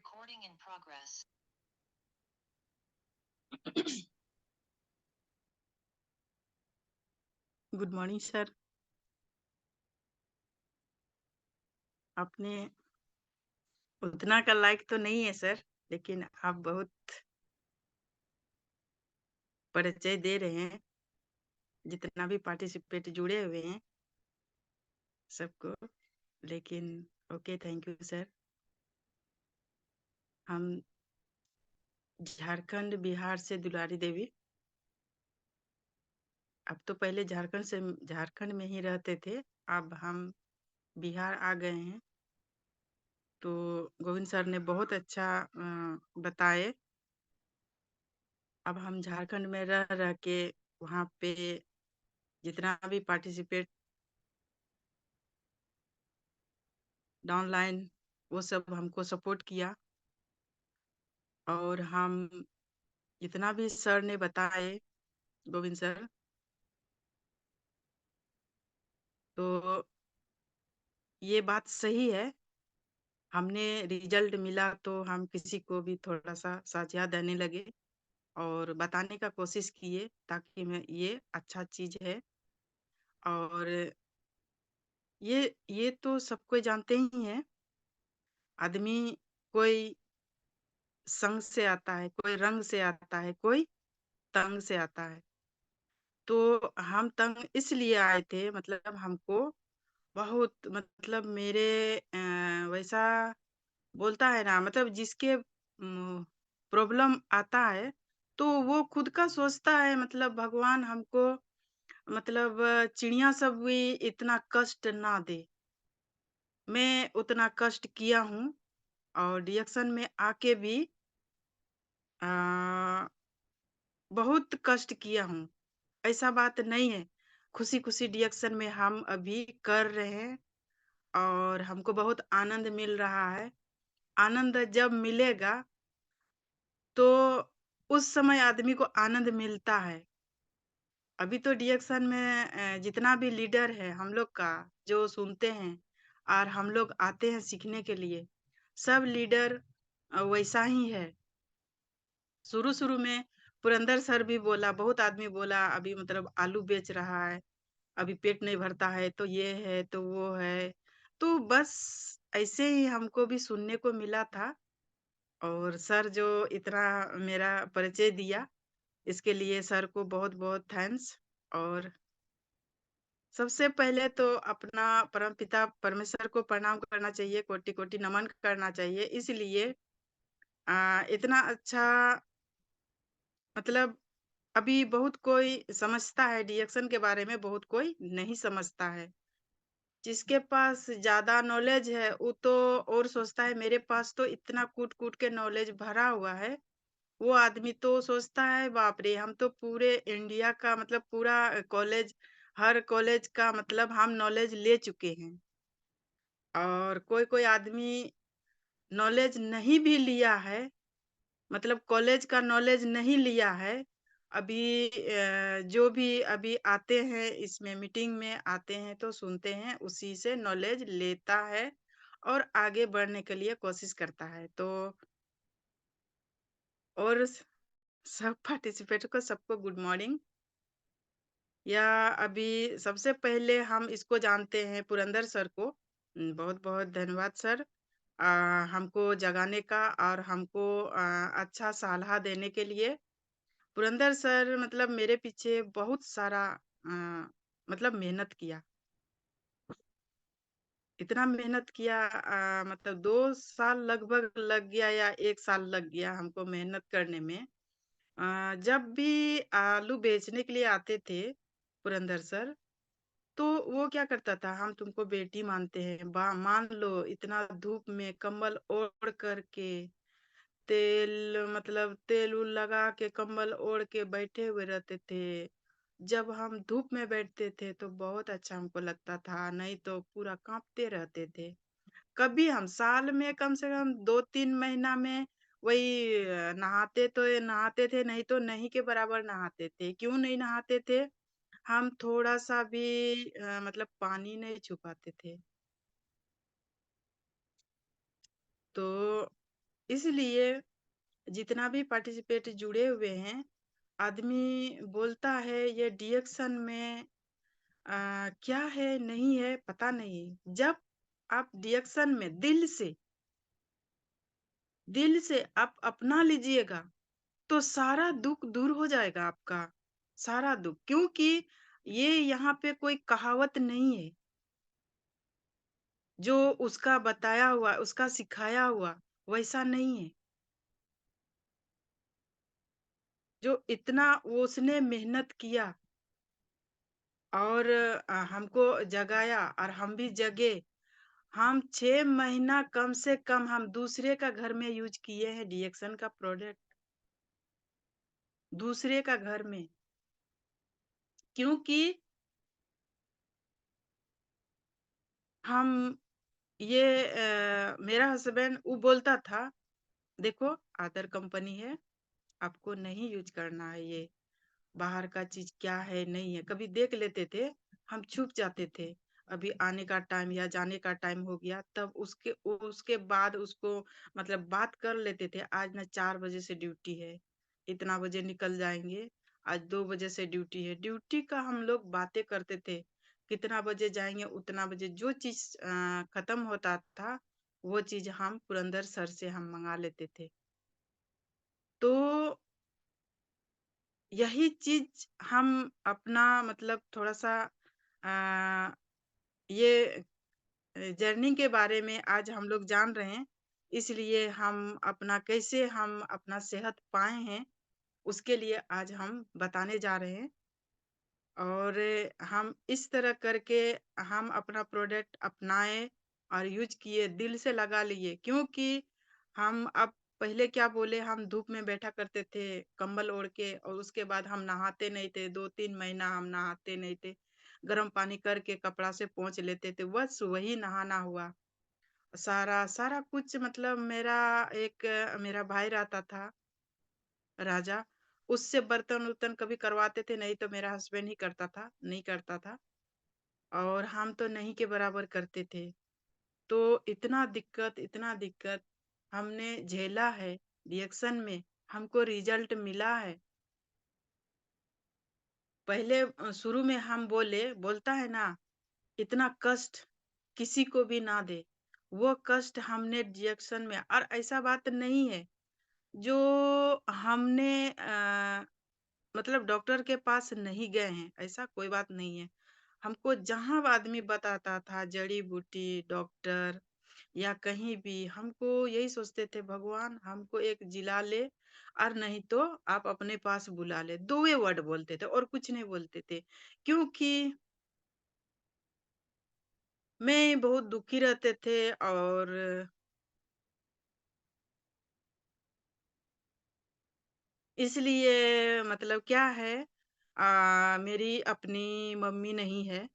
Recording in progress. Good morning sir. आपने उतना का लाइक तो नहीं है सर, लेकिन आप बहुत परिचय दे रहे हैं। जितना भी पार्टिसिपेट जुड़े हुए हैं सबको, लेकिन ओके, थैंक यू सर। हम झारखंड बिहार से दुलारी देवी। अब तो पहले झारखंड में ही रहते थे, अब हम बिहार आ गए हैं। तो गोविंद सर ने बहुत अच्छा बताए। अब हम झारखंड में रह रह के वहाँ पे जितना भी पार्टिसिपेट डाउनलाइन वो सब हमको सपोर्ट किया, और हम जितना भी सर ने बताए, गोविंद सर, तो ये बात सही है। हमने रिजल्ट मिला तो हम किसी को भी थोड़ा सा साझा देने लगे और बताने का कोशिश किए, ताकि मैं ये अच्छा चीज है। और ये तो सबको जानते ही हैं। आदमी कोई संग से आता है, कोई रंग से आता है, कोई तंग से आता है। तो हम तंग इसलिए आए थे, मतलब हमको बहुत, मतलब मेरे वैसा बोलता है ना, मतलब जिसके प्रॉब्लम आता है तो वो खुद का सोचता है, मतलब भगवान हमको, मतलब चिड़िया सब भी इतना कष्ट ना दे। मैं उतना कष्ट किया हूँ, और रिएक्शन में आके भी आ, बहुत कष्ट किया हूँ। ऐसा बात नहीं है, खुशी खुशी रिएक्शन में हम अभी कर रहे हैं, और हमको बहुत आनंद मिल रहा है। आनंद जब मिलेगा तो उस समय आदमी को आनंद मिलता है। अभी तो रिएक्शन में जितना भी लीडर है हम लोग का, जो सुनते हैं और हम लोग आते हैं सीखने के लिए, सब लीडर वैसा ही है। शुरू शुरू में पुरंदर सर भी बोला, बहुत आदमी बोला अभी मतलब आलू बेच रहा है, अभी पेट नहीं भरता है, तो ये है तो वो है। तो बस ऐसे ही हमको भी सुनने को मिला था। और सर जो इतना मेरा परिचय दिया, इसके लिए सर को बहुत बहुत थैंक्स। और सबसे पहले तो अपना परमपिता परमेश्वर को प्रणाम करना चाहिए, कोटि कोटि नमन करना चाहिए। इसलिए इतना अच्छा, मतलब अभी बहुत कोई समझता है रिएक्शन के बारे में, बहुत कोई नहीं समझता है। जिसके पास ज्यादा नॉलेज है वो तो और सोचता है मेरे पास तो इतना कूट कूट के नॉलेज भरा हुआ है। वो आदमी तो सोचता है बाप रे, हम तो पूरे इंडिया का, मतलब पूरा कॉलेज, हर कॉलेज का मतलब हम नॉलेज ले चुके हैं। और कोई कोई आदमी नॉलेज नहीं भी लिया है, मतलब कॉलेज का नॉलेज नहीं लिया है। अभी जो भी अभी आते हैं इसमें मीटिंग में आते हैं तो सुनते हैं, उसी से नॉलेज लेता है और आगे बढ़ने के लिए कोशिश करता है। तो और सब पार्टिसिपेट को सबको गुड मॉर्निंग। या अभी सबसे पहले हम इसको जानते हैं पुरंदर सर को। बहुत बहुत धन्यवाद सर, हमको जगाने का और हमको अच्छा सलाह देने के लिए। पुरंदर सर मतलब मेरे पीछे बहुत सारा मतलब मेहनत किया, इतना मेहनत किया, मतलब 2 साल लगभग लग गया या 1 साल लग गया हमको मेहनत करने में। जब भी आलू बेचने के लिए आते थे पुरंदर सर, तो वो क्या करता था, हम तुमको बेटी मानते हैं, मान लो, इतना धूप में कंबल ओढ़ करके, तेल मतलब तेल उल लगा के कंबल ओढ़ के बैठे हुए रहते थे। जब हम धूप में बैठते थे तो बहुत अच्छा हमको लगता था, नहीं तो पूरा कांपते रहते थे। कभी हम साल में कम से कम 2-3 महीना में वही नहाते तो ये नहाते थे, नहीं तो नहीं के बराबर नहाते थे। क्यों नहीं नहाते थे? हम थोड़ा सा भी मतलब पानी नहीं छुपाते थे। तो इसलिए जितना भी पार्टिसिपेट जुड़े हुए हैं, आदमी बोलता है ये डिएक्शन में क्या है, नहीं है, पता नहीं। जब आप डिएक्शन में दिल से आप अपना लीजिएगा, तो सारा दुःख दूर हो जाएगा आपका, सारा दुःख। क्योंकि ये यहाँ पे कोई कहावत नहीं है, जो उसका बताया हुआ, उसका सिखाया हुआ, वैसा नहीं है। जो इतना उसने मेहनत किया और हमको जगाया और हम भी जगे। हम 6 महीना कम से कम हम दूसरे का घर में यूज़ किए हैं डिएक्सन का प्रोडक्ट, दूसरे का घर में। क्योंकि हम ये मेरा हस्बैंड वो बोलता था, देखो अदर कंपनी है, आपको नहीं यूज़ करना है ये। बाहर का चीज़ क्या है, नहीं है। कभी देख लेते थे, हम छुप जाते थे। अभी आने का टाइम या जाने का टाइम हो गया, तब उसके बाद उसको मतलब बात कर लेते थे, आज ना 4 बजे से ड्यूटी है, इतना बजे निकल जाएँगे, आज 2 बजे से ड्यूटी है। ड्यूटी का हम लोग बातें करते थे, कितना बजे जाएँगे, उतना बजे जो चीज़ खत्म होता था, वो चीज़ हम पुरंदर सर से हम मँगा लेते थे। तो यही चीज़ हम अपना मतलब थोड़ा-सा अ, ये जर्नी के बारे में आज हम लोग जान रहे हैं, इसलिए हम अपना कैसे हम अपना सेहत पाए हैं, उसके लिए आज हम बताने जा रहे हैं। और हम इस तरह करके हम अपना प्रोडक्ट अपनाए और यूज़ किए, दिल से लगा लिए। क्योंकि हम अब पहले क्या बोले, हम धूप में बैठा करते थे कंबल ओढ़ के और उसके बाद हम नहाते नहीं थे, 2-3 महीना हम नहाते नहीं थे। गर्म पानी करके कपड़ा से पोंछ लेते थे, बस वही नहाना हुआ। सारा सारा कुछ मतलब मेरा भाई रहता था राजा, उससे बर्तन-उर्तन कभी करवाते थे, नहीं तो मेरा हस्बैंड ही करता था, नहीं करता था। और हम तो नहीं के बराबर करते थे। तो इतना दिक्कत हमने झेला है, रिएक्शन में हमको रिज़ल्ट मिला है। पहले शुरू में हम बोलता है ना, इतना कष्ट किसी को भी ना दे, वो कष्ट हमने रिएक्शन में। और ऐसा बात नहीं है, जो हमने मतलब डॉक्टर के पास नहीं गए हैं, ऐसा कोई बात नहीं है। हमको जहाँ आदमी बताता था जड़ी-बूटी, डॉक्टर या कहीं भी, हमको यही सोचते थे भगवान हमको एक जिला ले और नहीं तो आप अपने पास बुला ले। 2 ही वर्ड बोलते थे और कुछ नहीं बोलते थे। क्योंकि मैं बहुत दुखी रहते थे और इसलिए मतलब क्या है मेरी अपनी मम्मी नहीं है।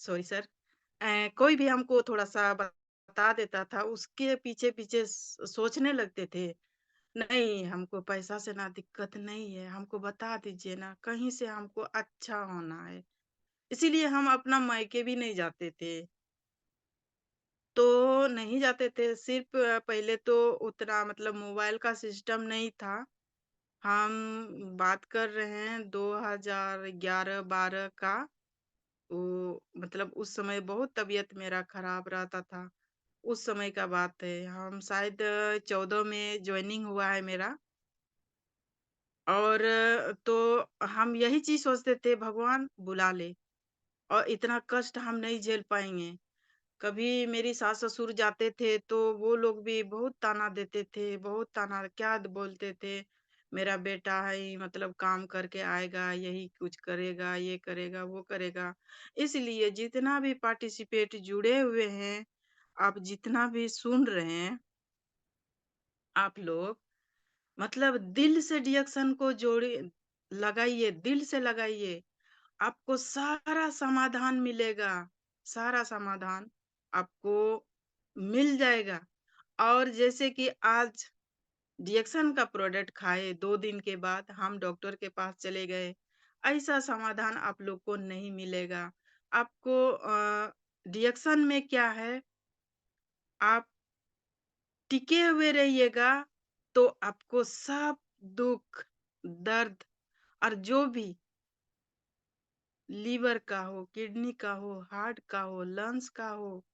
Sorry sir. कोई भी हमको थोड़ा-सा बता देता था, उसके पीछे-पीछे सोचने लगते थे, नहीं हमको पैसा से ना दिक्कत नहीं है, हमको बता दीजिए ना, कहीं से हमको अच्छा होना है। इसीलिए हम अपना मायके भी नहीं जाते थे। तो नहीं जाते थे, सिर्फ़ पहले तो उतना मतलब मोबाइल का सिस्टम नहीं था। हम बात कर रहे हैं 2011-12 का। वो मतलब उस समय बहुत तबीयत मेरा खराब रहता था। उस समय का बात है। हम शायद 14 में जॉइनिंग हुआ है मेरा। और तो हम यही चीज़ सोचते थे भगवान बुला ले और इतना कष्ट हम नहीं झेल पाएँगे। कभी मेरी सास-ससुर जाते थे तो वो लोग भी बहुत ताना देते थे, बहुत ताना क्या बोलते थे, मेरा बेटा है मतलब काम करके आएगा, यही कुछ करेगा, ये करेगा, वो करेगा। इसलिए जितना भी पार्टिसिपेट जुड़े हुए हैं, आप जितना भी सुन रहे हैं, आप लोग मतलब दिल से रिएक्शन को लगाइए, दिल से लगाइए। आपको सारा समाधान मिलेगा, सारा समाधान आपको मिल जाएगा। और जैसे कि आज डिएक्सन का प्रोडक्ट खाए, 2 दिन के बाद हम डॉक्टर के पास चले गए। ऐसा समाधान आप लोग को नहीं मिलेगा। आपको डिएक्सन में क्या है, आप टिके हुए रहिएगा, तो आपको सब दुःख, दर्द और जो भी लीवर का हो, किडनी का हो, हार्ट का हो, लंग्स का हो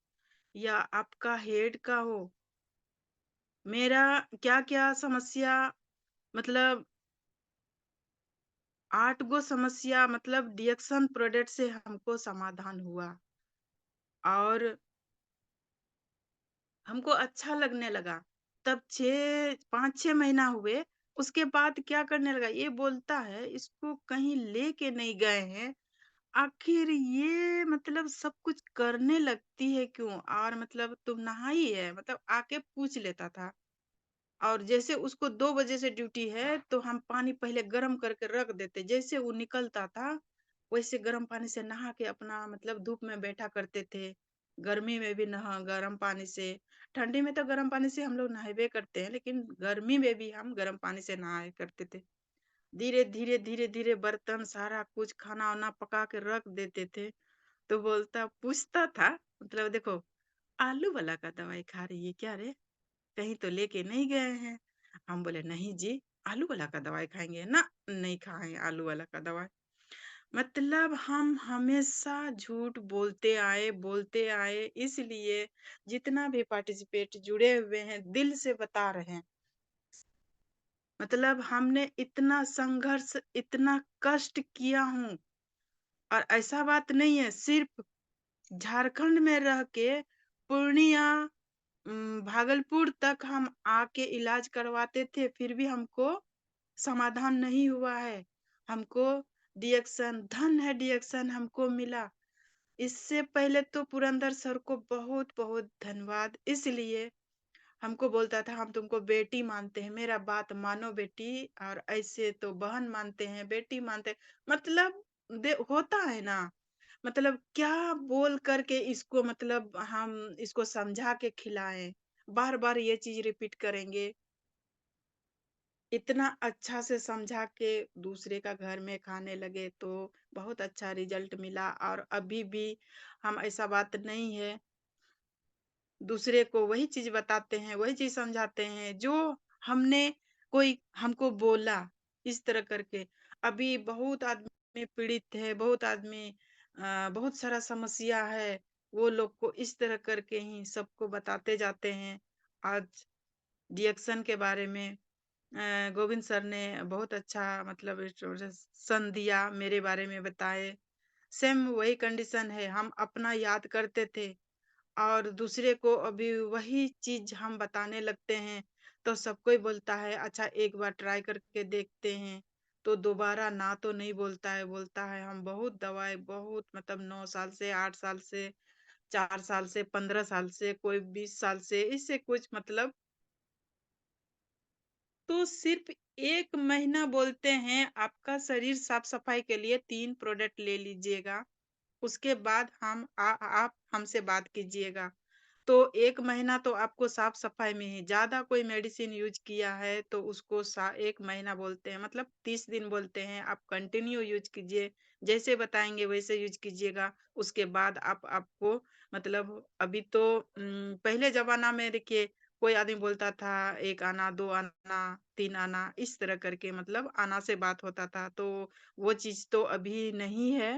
या आपका हेड का हो, मेरा क्या-क्या समस्या मतलब 8 गो समस्या मतलब डिएक्शन प्रोडक्ट से हमको समाधान हुआ और हमको अच्छा लगने लगा। तब 5-6 महीना हुए, उसके बाद क्या करने लगा, ये बोलता है इसको कहीं लेके नहीं गए हैं, आखिर ये मतलब सब कुछ करने लगती है क्यों? और मतलब तुम नहाई है? मतलब आके पूछ लेता था। और जैसे उसको 2 बजे से ड्यूटी है, तो हम पानी पहले गरम करके रख देते। जैसे वो निकलता था, वैसे गरम पानी से नहा के अपना मतलब धूप में बैठा करते थे। गर्मी में भी नहा गरम पानी से, ठंडी में तो गरम पानी से हम लोग नहाबे करते हैं, लेकिन गर्मी में भी हम गरम पानी से नहाया करते थे। धीरे-धीरे, धीरे-धीरे बर्तन सारा कुछ खाना-वाना पका के रख देते थे। तो पूछता था मतलब देखो, "आलू वाला का दवाई खा रही है क्या रे?" कहीं तो लेके नहीं गए हैं? हम बोले नहीं जी, आलू वाला का दवाई खाएँगे? ना, नहीं खाएँ आलू वाला का दवाई। मतलब हम हमेशा झूठ बोलते आए इसलिए जितना भी पार्टिसिपेट जुड़े हुए हैं, दिल से बता रहे हैं। मतलब हमने इतना संघर्ष, इतना कष्ट किया हूँ और ऐसा बात नहीं है सिर्फ़ झारखंड में रह के पूर्णिया भागलपुर तक हम आके इलाज करवाते थे, फिर भी हमको समाधान नहीं हुआ है। हमको डिएक्शन धन है डिएक्शन हमको मिला। इससे पहले तो पुरंदर सर को बहुत-बहुत धन्यवाद। इसलिए हमको बोलता था हम तुमको बेटी मानते हैं, मेरा बात मानो बेटी और ऐसे तो बहन मानते हैं, बेटी मानते हैं। मतलब होता है ना, मतलब क्या बोल कर के इसको मतलब हम इसको समझा के खिलाएँ। बार-बार ये चीज़ रिपीट करेंगे। इतना अच्छा से समझा के दूसरे का घर में खाने लगे तो बहुत अच्छा रिज़ल्ट मिला और अभी भी हम ऐसा बात नहीं है दूसरे को वही चीज़ बताते हैं, वही चीज़ समझाते हैं, जो हमने कोई हमको बोला, इस तरह करके। अभी बहुत आदमी पीड़ित है, बहुत आदमी बहुत सारा समस्या है, वो लोग को इस तरह करके ही सबको बताते जाते हैं। आज डिएक्शन के बारे में गोविंद सर ने बहुत अच्छा मतलब इंट्रोडक्शन दिया, मेरे बारे में बताए। सेम वही कंडीशन है, हम अपना याद करते थे और दूसरे को अभी वही चीज़ हम बताने लगते हैं, तो सब कोई बोलता है अच्छा एक बार ट्राई करके देखते हैं। तो दोबारा ना तो नहीं बोलता है, बोलता है हम बहुत दवाई बहुत मतलब 9 साल से, 8 साल से, 4 साल से, 15 साल से, कोई 20 साल से, इससे कुछ मतलब तो सिर्फ़ 1 महीना बोलते हैं आपका शरीर साफ-सफाई के लिए 3 प्रोडक्ट ले लीजिएगा। उसके बाद आप हमसे बात कीजिएगा। तो 1 महीना तो आपको साफ-सफाई में ही ज़्यादा कोई मेडिसिन यूज़ किया है तो उसको 1 महीना बोलते हैं मतलब 30 दिन बोलते हैं। आप कंटिन्यू यूज़ कीजिए, जैसे बताएँगे वैसे यूज़ कीजिएगा। उसके बाद आप आपको मतलब अभी तो पहले ज़माना में देखिए कोई आदमी बोलता था 1 आना, 2 आना, 3 आना इस तरह करके मतलब आना से बात होता था। तो वो चीज़ तो अभी नहीं है।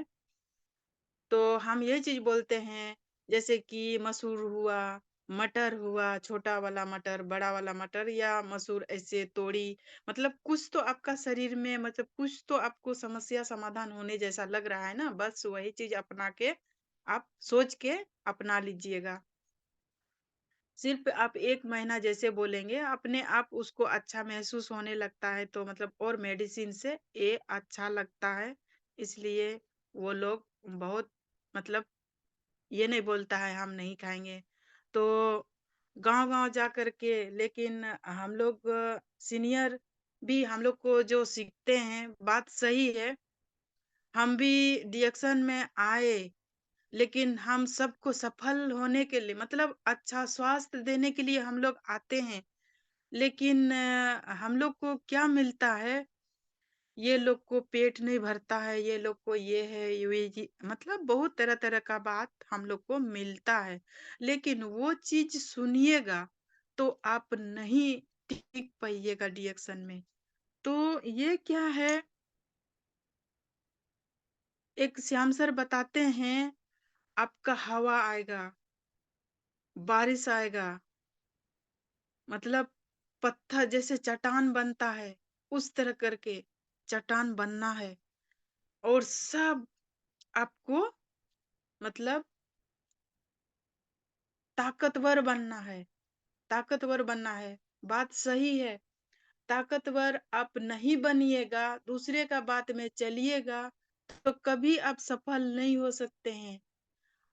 तो हम यही चीज़ बोलते हैं, जैसे कि मसूर हुआ, मटर हुआ, छोटा वाला मटर, बड़ा वाला मटर या मसूर ऐसे तोड़ी, मतलब कुछ तो आपका शरीर में मतलब कुछ तो आपको समस्या समाधान होने जैसा लग रहा है ना, बस वही चीज़ अपना के आप सोच के अपना लीजिएगा। सिर्फ़ आप 1 महीना जैसे बोलेंगे, अपने आप उसको अच्छा महसूस होने लगता है, तो मतलब और मेडिसिन से ये अच्छा लगता है, इसलिए वो लोग बहुत मतलब ये नहीं बोलता है हम नहीं खाएँगे। तो गाँव-गाँव जा कर के लेकिन हम लोग सीनियर भी हम लोग को जो सीखते हैं, बात सही है, हम भी डिएक्शन में आए, लेकिन हम सबको सफल होने के लिए मतलब अच्छा स्वास्थ्य देने के लिए हम लोग आते हैं। लेकिन हम लोग को क्या मिलता है, ये लोग को पेट नहीं भरता है, ये लोग को ये है, ये मतलब बहुत तरह-तरह का बात हम लोग को मिलता है। लेकिन वो चीज़ सुनिएगा, तो आप नहीं टिक पाइएगा डिएक्शन में। तो ये क्या है, एक श्याम सर बताते हैं, आपका हवा आएगा, बारिश आएगा, मतलब पत्थर जैसे चट्टान बनता है, उस तरह करके चट्टान बनना है और सब आपको मतलब ताकतवर बनना है, ताकतवर बनना है। बात सही है, ताकतवर आप नहीं बनिएगा, दूसरे का बात में चलिएगा, तो कभी आप सफल नहीं हो सकते हैं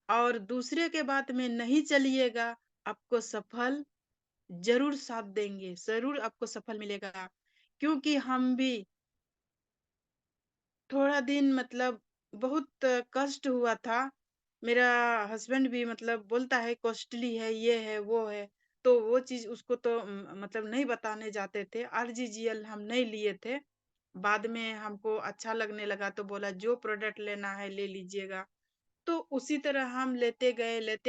और दूसरे के बात में नहीं चलिएगा, आपको सफल ज़रूर साथ देंगे, ज़रूर आपको सफल मिलेगा। क्योंकि हम भी थोड़ा दिन मतलब बहुत कष्ट हुआ था। मेरा हस्बैंड भी मतलब बोलता है कॉस्टली है, ये है, वो है। तो वो चीज़ उसको तो मतलब नहीं बताने जाते थे। आरजीजीएल हम नहीं लिए थे। बाद में हमको अच्छा लगने लगा तो बोला जो प्रोडक्ट लेना है ले लीजिएगा। तो उसी तरह हम लेते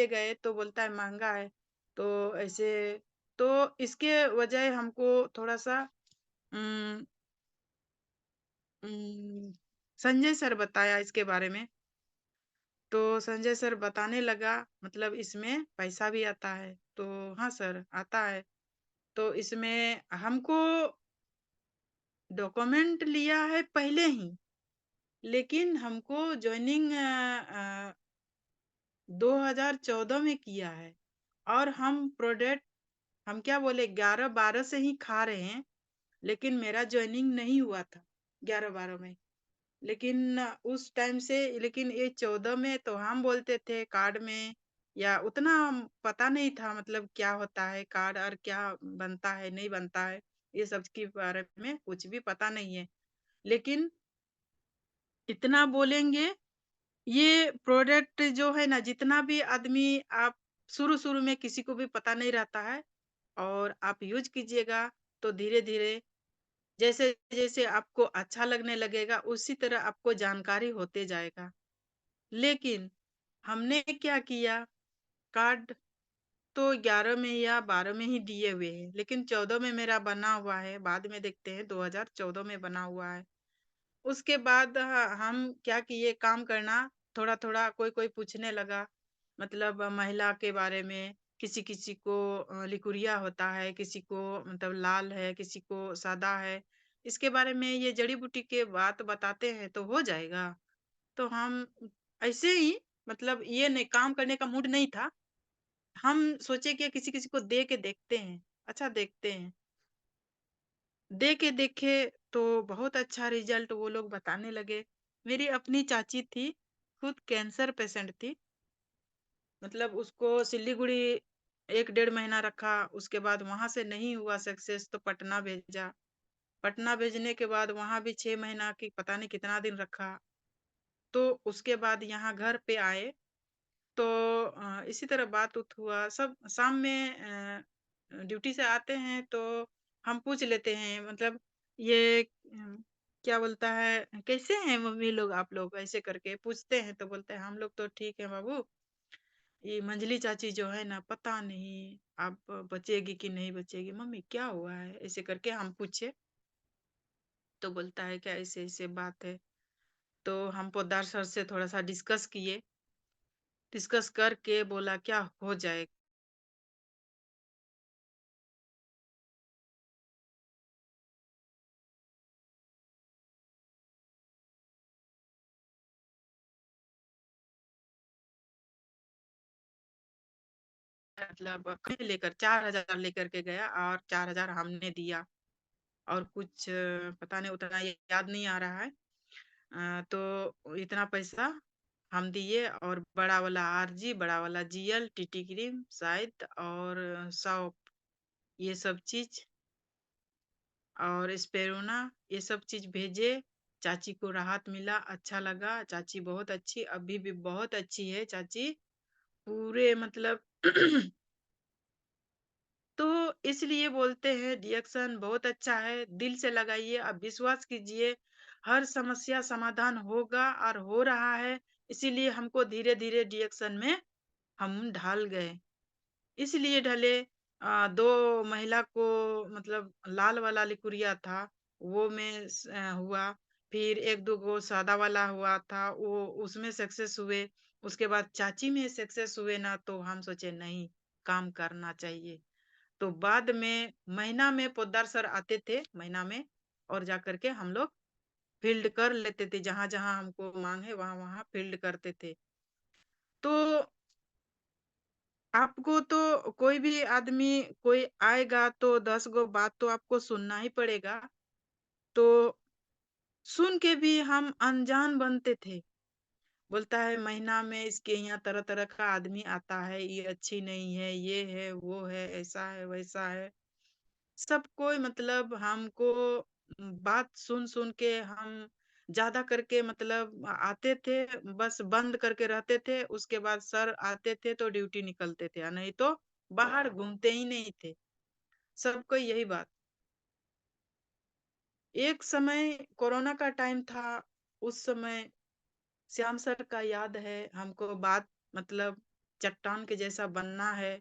गए तो बोलता है महँगा है। तो ऐसे तो इसके वजह हमको थोड़ा-सा उम संजय सर बताया इसके बारे में, तो संजय सर बताने लगा मतलब इसमें पैसा भी आता है। तो हाँ सर, आता है। तो इसमें हमको डॉक्यूमेंट लिया है पहले ही, लेकिन हमको जॉइनिंग 2014 में किया है और हम प्रोडक्ट हम क्या बोले 11-12 से ही खा रहे हैं, लेकिन मेरा जॉइनिंग नहीं हुआ था 11-12 में। लेकिन उस टाइम से लेकिन ये 14 में तो हम बोलते थे कार्ड में या उतना पता नहीं था मतलब क्या होता है कार्ड और क्या बनता है, नहीं बनता है, ये सब के बारे में कुछ भी पता नहीं है। लेकिन इतना बोलेंगे, ये प्रोडक्ट जो है ना जितना भी आदमी आप शुरू-शुरू में किसी को भी पता नहीं रहता है और आप यूज़ कीजिएगा तो धीरे-धीरे जैसे-जैसे आपको अच्छा लगने लगेगा, उसी तरह आपको जानकारी होते जाएगा। लेकिन हमने क्या किया, कार्ड तो 11 में या 12 में ही दिए हुए हैं, लेकिन 14 में मेरा बना हुआ है, बाद में देखते हैं 2014 में बना हुआ है। उसके बाद हम क्या किए काम करना, थोड़ा-थोड़ा कोई-कोई पूछने लगा, मतलब महिला के बारे में, किसी-किसी को लिकुरिया होता है, किसी को मतलब लाल है, किसी को सादा है। इसके बारे में ये जड़ी-बूटी के बात बताते हैं तो हो जाएगा। तो हम ऐसे ही मतलब ये नहीं काम करने का मूड नहीं था। हम सोचे कि किसी-किसी को दे के देखते हैं, अच्छा देखते हैं। दे के देखे तो बहुत अच्छा रिजल्ट वो लोग बताने लगे। मेरी अपनी चाची थी, खुद कैंसर पेशेंट थी। मतलब उसको सिलीगुड़ी 1 डेढ़ महीना रखा, उसके बाद वहाँ से नहीं हुआ सक्सेस तो पटना भेजा। पटना भेजने के बाद वहाँ भी 6 महीना की पता नहीं कितना दिन रखा। तो उसके बाद यहाँ घर पे आए तो इसी तरह बात-उत हुआ। सब शाम में ड्यूटी से आते हैं तो हम पूछ लेते हैं मतलब ये क्या बोलता है, "कैसे हैं मम्मी लोग आप लोग?" ऐसे करके पूछते हैं तो बोलते हैं, "हम लोग तो ठीक हैं बाबू, ये मंजली चाची जो है ना पता नहीं अब बचेगी कि नहीं बचेगी। मम्मी क्या हुआ है?" ऐसे करके हम पूछे तो बोलता है क्या ऐसे-ऐसे बात है। तो हम पोद्दार सर से थोड़ा-सा डिस्कस किए, डिस्कस करके बोला क्या हो जाएगा। मतलब कहीं लेकर 4,000 लेकर के गया और 4,000 हमने दिया और कुछ पता नहीं उतना याद नहीं आ रहा है। तो इतना पैसा हम दिए और बड़ा वाला आरजी, बड़ा वाला जीएल, टीटी क्रीम शायद और सौंफ ये सब चीज़ और स्पेरुना ये सब चीज़ भेजे। चाची को राहत मिला, अच्छा लगा, चाची बहुत अच्छी अभी भी बहुत अच्छी है चाची। पूरे मतलब तो इसलिए बोलते हैं रिएक्शन बहुत अच्छा है, दिल से लगाइए, आप विश्वास कीजिए, हर समस्या समाधान होगा और हो रहा है। इसीलिए हमको धीरे-धीरे रिएक्शन में हम ढाल गए। इसलिए ढले 2 महिला को मतलब लाल वाला लिकुरिया था, वो में हुआ। फिर 1-2 गो सादा वाला हुआ था, वो उसमें सक्सेस हुए। उसके बाद चाची में सक्सेस हुए ना, तो हम सोचे नहीं, काम करना चाहिए। तो बाद में महीना में पोद्दार सर आते थे, महीना में और जाकर के हम लोग फ़ील्ड कर लेते थे, जहाँ-जहाँ हमको माँग है वहाँ-वहाँ फ़ील्ड करते थे। तो आपको तो कोई भी आदमी कोई आएगा तो 10 गो बात तो आपको सुनना ही पड़ेगा। तो सुन के भी हम अनजान बनते थे। बोलता है महीना में इसके यहाँ तरह-तरह का आदमी आता है, ये अच्छी नहीं है, ये है, वो है, ऐसा है, वैसा है। सब कोई मतलब हमको बात सुन-सुन के हम ज़्यादा करके मतलब आते थे, बस बंद करके रहते थे, उसके बाद सर आते थे तो ड्यूटी निकलते थे, नहीं तो बाहर घूमते ही नहीं थे। सबको यही बात। एक समय कोरोना का टाइम था, उस समय श्याम सर का याद है हमको बात मतलब चट्टान के जैसा बनना है।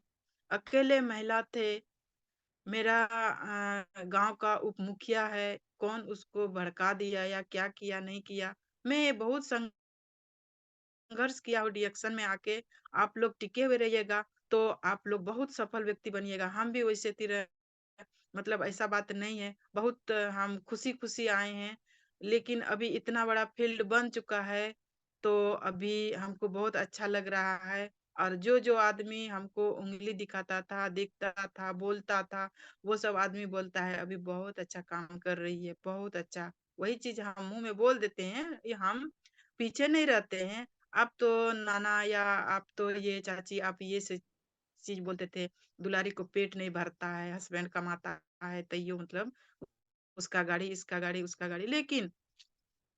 अकेले महिला थे, मेरा गाँव का उप मुखिया है, कौन उसको भड़का दिया या क्या किया, नहीं किया। मैं बहुत संघर्ष किया हूँ रिएक्शन में आके, आप लोग टिके हुए रहिएगा, तो आप लोग बहुत सफल व्यक्ति बनिएगा। हम भी वैसे तिर मतलब ऐसा बात नहीं है, बहुत हम खुशी-खुशी आए हैं, लेकिन अभी इतना बड़ा फील्ड बन चुका है, तो अभी हमको बहुत अच्छा लग रहा है और जो-जो आदमी हमको उँगली दिखाता था, दिखता था, बोलता था, वो सब आदमी बोलता है, "अभी बहुत अच्छा काम कर रही है, बहुत अच्छा।" वही चीज़ हम मुँह में बोल देते हैं, ये हम पीछे नहीं रहते हैं। आप तो नाना या आप तो ये चाची, आप ये चीज़ बोलते थे, दुलारी को पेट नहीं भरता है, हस्बैंड कमाता है तइयो मतलब उसका गाड़ी, इसका गाड़ी, उसका गाड़ी। लेकिन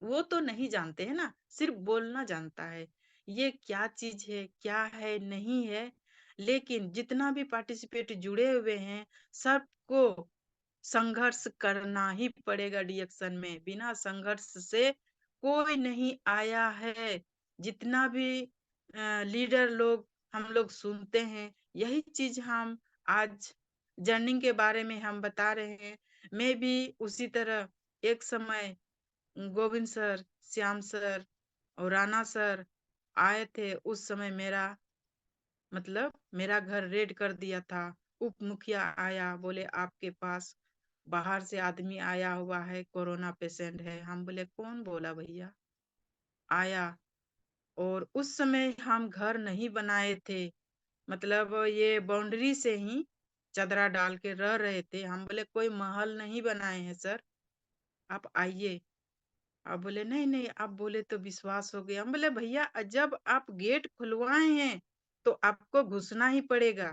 वो तो नहीं जानते हैं ना, सिर्फ़ बोलना जानता है। ये क्या चीज़ है, क्या है, नहीं है। लेकिन जितना भी पार्टिसिपेट जुड़े हुए हैं, सबको संघर्ष करना ही पड़ेगा रिएक्शन में। बिना संघर्ष से कोई नहीं आया है। जितना भी लीडर लोग हम लोग सुनते हैं, यही चीज़ हम आज जर्नी के बारे में हम बता रहे हैं। मैं भी उसी तरह एक समय गोविंद सर, श्याम सर और राणा सर आए थे। उस समय मेरा मतलब मेरा घर रेड कर दिया था। उप मुखिया आया, बोले आपके पास बाहर से आदमी आया हुआ है, कोरोना पेशेंट है। हम बोले कौन बोला भैया? आया और उस समय हम घर नहीं बनाए थे। मतलब ये बाउंड्री से ही चदरा डाल के रह रहे थे। हम बोले कोई महल नहीं बनाए हैं सर, आप आइए। आप बोले नहीं नहीं, आप बोले तो विश्वास हो गया। हम बोले भैया जब आप गेट खुलवाए हैं तो आपको घुसना ही पड़ेगा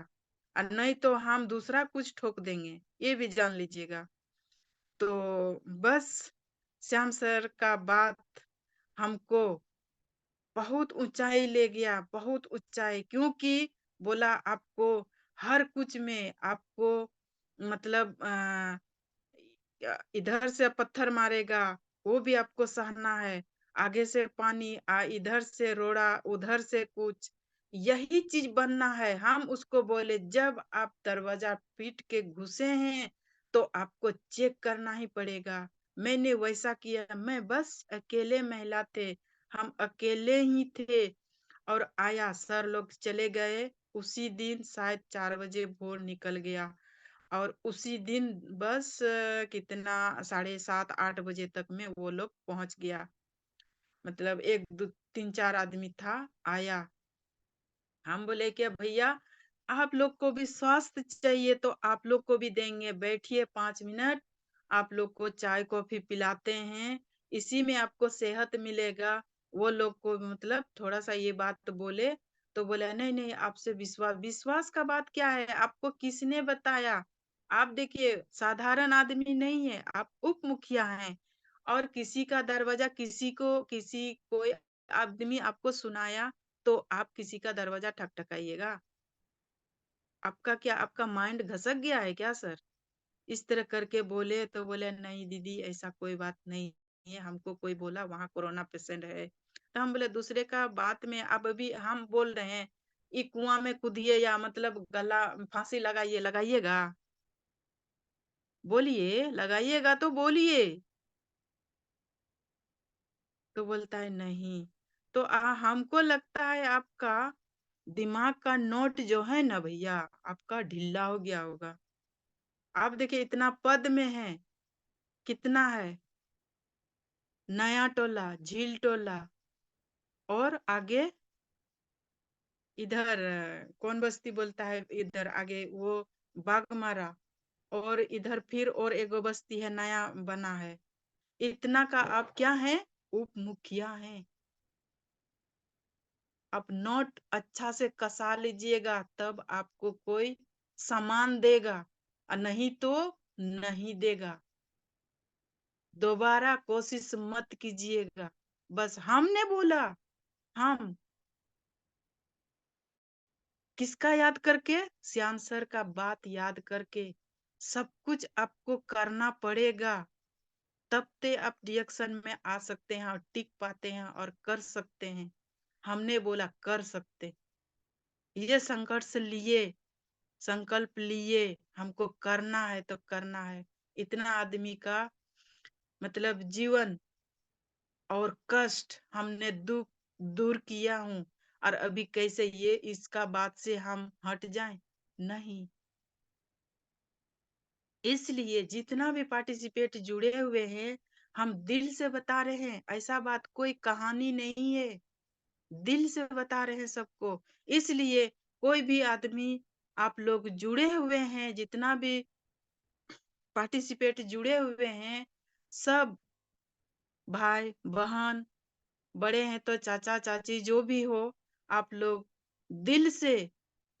और नहीं तो हम दूसरा कुछ ठोक देंगे, ये भी जान लीजिएगा। तो बस श्याम सर का बात हमको बहुत ऊंचाई ले गया, बहुत ऊंचाई, क्योंकि बोला आपको हर कुछ में आपको मतलब इधर से पत्थर मारेगा, वो भी आपको सहना है। आगे से पानी इधर से रोड़ा, उधर से कुछ, यही चीज़ बनना है। हम उसको बोले जब आप दरवाज़ा पीट के घुसे हैं, तो आपको चेक करना ही पड़ेगा। मैंने वैसा किया, मैं बस अकेले महिला थे, हम अकेले ही थे और आया सर लोग चले गए, उसी दिन शायद 4 बजे भोर निकल गया। और उसी दिन बस कितना साढ़े 7-8 बजे तक में वो लोग पहुँच गया। मतलब 1 2 3-4 आदमी था, आया। हम बोले कि भैया आप लोग को भी स्वास्थ्य चाहिए तो आप लोग को भी देंगे, बैठिए 5 मिनट, आप लोग को चाय कॉफ़ी पिलाते हैं, इसी में आपको सेहत मिलेगा। वो लोग को मतलब थोड़ा-सा ये बात बोले, तो बोला नहीं, नहीं आपसे विश्वास का बात क्या है? आपको किसने बताया? आप देखिए साधारण आदमी नहीं है, आप उप मुखिया हैं और किसी का दरवाज़ा किसी कोई आदमी आपको सुनाया तो आप किसी का दरवाज़ा ठकठकाइएगा? आपका माइंड घसक गया है क्या सर? इस तरह करके बोले तो बोले नहीं दीदी ऐसा कोई बात नहीं है, हमको कोई बोला वहाँ कोरोना पेशेंट है। तो हम बोले दूसरे का बात में अब अभी हम बोल रहे हैं ये कुआं में कूदिए या मतलब गला फांसी लगाइए, लगाइएगा? बोलिए, लगाइएगा तो बोलिए। तो बोलता है नहीं। तो हमको लगता है आपका दिमाग का नोट जो है ना भैया, आपका ढीला हो गया होगा। आप देखिए इतना पद में है, कितना है, नया टोला, झील टोला, और आगे इधर कौन बस्ती बोलता है इधर आगे वो, बागमारा, और इधर फिर और एगो बस्ती है नया बना है। इतना का आप क्या है, उप मुखिया है। आप नोट अच्छा से कसा लीजिएगा तब आपको कोई सामान देगा, और नहीं तो नहीं देगा। दोबारा कोशिश मत कीजिएगा। बस हमने बोला, हम किसका याद करके, श्याम सर का बात याद करके। सब कुछ आपको करना पड़ेगा, तब ते आप रिएक्शन में आ सकते हैं और टिक पाते हैं और कर सकते हैं। हमने बोला कर सकते, ये संघर्ष लिए, संकल्प लिए, हमको करना है तो करना है। इतना आदमी का मतलब जीवन और कष्ट हमने दुख दूर किया हूँ, और अभी कैसे ये इसका बात से हम हट जाएं? नहीं। इसलिए जितना भी पार्टिसिपेट जुड़े हुए हैं, हम दिल से बता रहे हैं, ऐसा बात कोई कहानी नहीं है, दिल से बता रहे हैं सबको। इसलिए कोई भी आदमी, आप लोग जुड़े हुए हैं, जितना भी पार्टिसिपेट जुड़े हुए हैं, सब भाई बहन, बड़े हैं तो चाचा चाची जो भी हो, आप लोग दिल से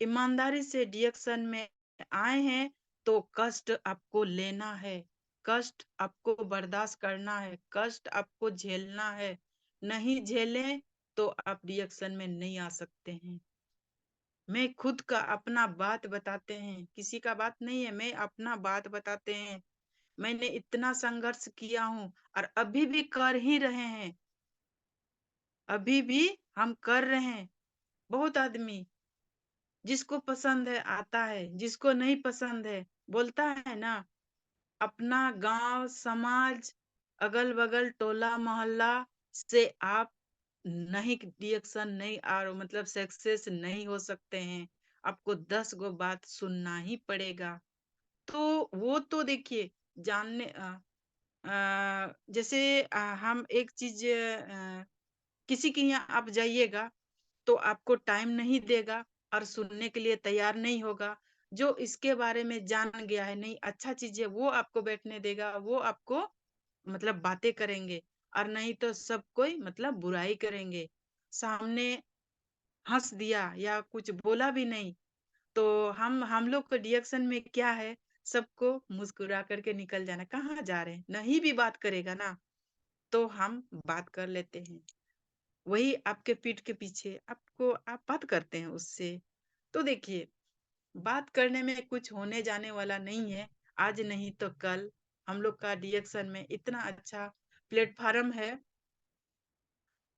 ईमानदारी से रिएक्शन में आए हैं, तो कष्ट आपको लेना है, कष्ट आपको बर्दाश्त करना है, कष्ट आपको झेलना है। नहीं झेलें तो आप रिएक्शन में नहीं आ सकते हैं। मैं खुद का अपना बात बताते हैं, किसी का बात नहीं है, मैं अपना बात बताते हैं। मैंने इतना संघर्ष किया हूँ और अभी भी कर ही रहे हैं, अभी भी हम कर रहे हैं। बहुत आदमी जिसको पसंद है आता है, जिसको नहीं पसंद है बोलता है ना। अपना गांव समाज, अगल बगल टोला मोहल्ला से आप नहीं रिएक्शन नहीं और मतलब सक्सेस नहीं हो सकते हैं। आपको 10 गो बात सुनना ही पड़ेगा। तो वो तो देखिए जानने जैसे हम एक चीज किसी के यहाँ आप जाइएगा तो आपको टाइम नहीं देगा और सुनने के लिए तैयार नहीं होगा। जो इसके बारे में जान गया है, नहीं अच्छा चीज है, वो आपको बैठने देगा, वो आपको मतलब बातें करेंगे। और नहीं तो सब कोई मतलब बुराई करेंगे। सामने हंस दिया या कुछ बोला भी नहीं, तो हम लोग का रिएक्शन में क्या है, सबको मुस्कुरा करके निकल जाना, कहाँ जा रहे हैं, नहीं भी बात करेगा ना तो हम बात कर लेते हैं। वही आपके पीठ के पीछे आपको आप बात करते हैं उससे। तो देखिए बात करने में कुछ होने जाने वाला नहीं है। आज नहीं तो कल हम लोग का रिएक्शन में इतना अच्छा प्लेटफार्म है,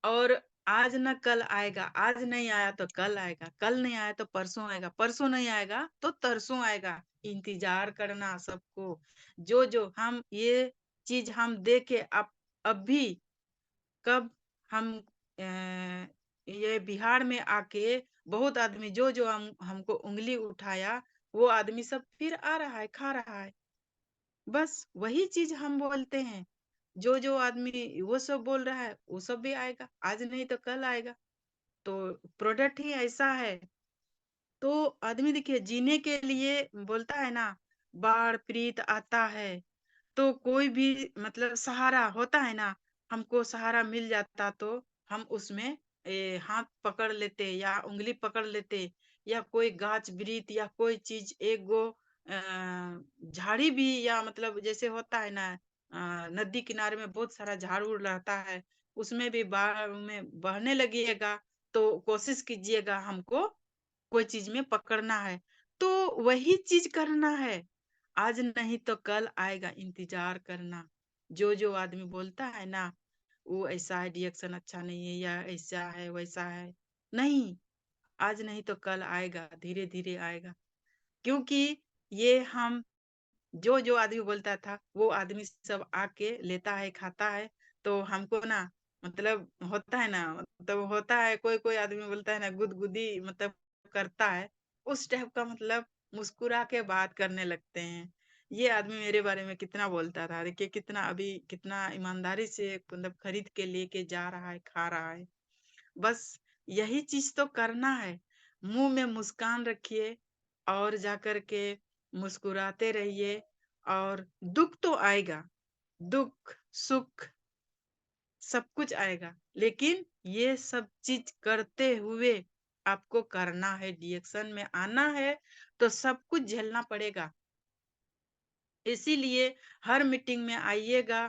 और आज न कल आएगा, आज नहीं आया तो कल आएगा, कल नहीं आया तो परसों आएगा, परसों नहीं आएगा तो तरसों आएगा। इंतजार करना सबको। जो जो हम ये चीज हम देखे अब अभी कब हम ये बिहार में आके बहुत आदमी जो जो हमको उंगली उठाया, वो आदमी सब फिर आ रहा है, खा रहा है। बस वही चीज हम बोलते हैं। जो जो आदमी वो सब बोल रहा है वो सब भी आएगा, आज नहीं तो कल आएगा। तो प्रोडक्ट ही ऐसा है। तो आदमी देखिए जीने के लिए बोलता है ना, बाढ़ प्रीत आता है तो कोई भी मतलब सहारा होता है ना, हमको सहारा मिल जाता तो हम उसमें हाथ पकड़ लेते या उंगली पकड़ लेते, या कोई गाछ वृक्ष या कोई चीज एक गो झाड़ी भी, या मतलब जैसे होता है ना नदी किनारे में बहुत सारा झाड़ उड़ रहता है, उसमें भी बाढ़ में बहने लगिएगा तो कोशिश कीजिएगा हमको कोई चीज में पकड़ना है। तो वही चीज़ करना है। आज नहीं तो कल आएगा, इंतज़ार करना। जो आदमी बोलता है ना, वो ऐसा है, रिएक्शन अच्छा नहीं है या ऐसा है, वैसा है। नहीं, आज नहीं तो कल आएगा, धीरे-धीरे आएगा। क्योंकि ये हम जो आदमी बोलता था, वो आदमी सब आके लेता है, खाता है, तो हमको ना मतलब होता है ना, मतलब होता है कोई-कोई आदमी बोलता है ना गुदगुदी मतलब करता है, उस टाइप का मतलब मुस्कुरा के बात करने लगते हैं। ये आदमी मेरे बारे में कितना बोलता था, देखिए कितना अभी कितना ईमानदारी से मतलब खरीद के लेके जा रहा है, खा रहा है। बस यही चीज़ तो करना है। मुँह में मुस्कान रखिए और जाकर के मुस्कुराते रहिए और दुःख तो आएगा, दुःख, सुख सब कुछ आएगा। लेकिन ये सब चीज़ करते हुए आपको करना है, रिएक्शन में आना है, तो सब कुछ झेलना पड़ेगा। इसीलिए हर मीटिंग में आइएगा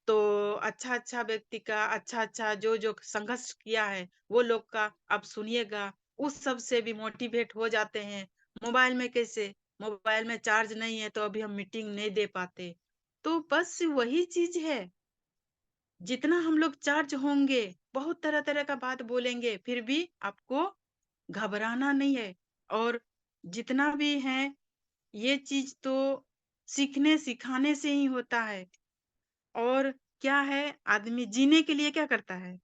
तो अच्छा-अच्छा व्यक्ति का अच्छा-अच्छा जो-जो संघर्ष किया है, वो लोग का आप सुनिएगा, उस सब से भी मोटिवेट हो जाते हैं। मोबाइल में कैसे? मोबाइल में चार्ज नहीं है तो अभी हम मीटिंग नहीं दे पाते। तो बस वही चीज़ है, जितना हम लोग चार्ज होंगे, बहुत तरह-तरह का बात बोलेंगे, फिर भी आपको घबराना नहीं है और जितना भी है ये चीज़ तो सीखने सिखाने से ही होता है और क्या है आदमी जीने के लिए क्या करता है?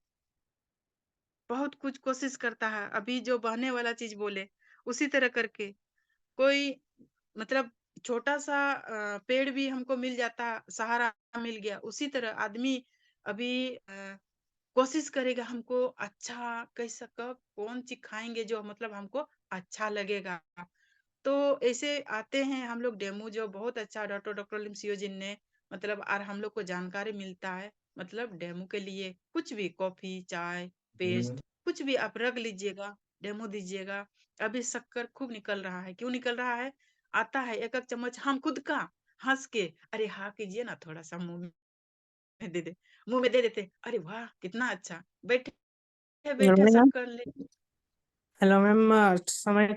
बहुत कुछ कोशिश करता है। अभी जो बहने वाला चीज़ बोले, उसी तरह करके कोई मतलब छोटा-सा पेड़ भी हमको मिल जाता, सहारा मिल गया, उसी तरह आदमी अभी कोशिश करेगा हमको अच्छा कैसा क कौन चीज़ खाएँगे जो मतलब हमको अच्छा लगेगा। तो ऐसे आते हैं हम लोग डेमो जो बहुत अच्छा डॉक्टर लिम्सियो जिन ने मतलब और हम लोग को जानकारी मिलता है मतलब डेमो के लिए कुछ भी कॉफी, चाय, पेस्ट कुछ भी आप रख लीजिएगा, डेमो दीजिएगा। अभी शक्कर खूब निकल रहा है, क्यों निकल रहा है? आता है 1-1 चम्मच हम खुद का हँस के, "अरे हाँ, कीजिए ना थोड़ा-सा मुँह में दे दे।" मुँह में दे देते, "अरे वाह! कितना अच्छा।" बैठे-बैठे हेलो मैम। शक्कर ले हेलो मैम, समय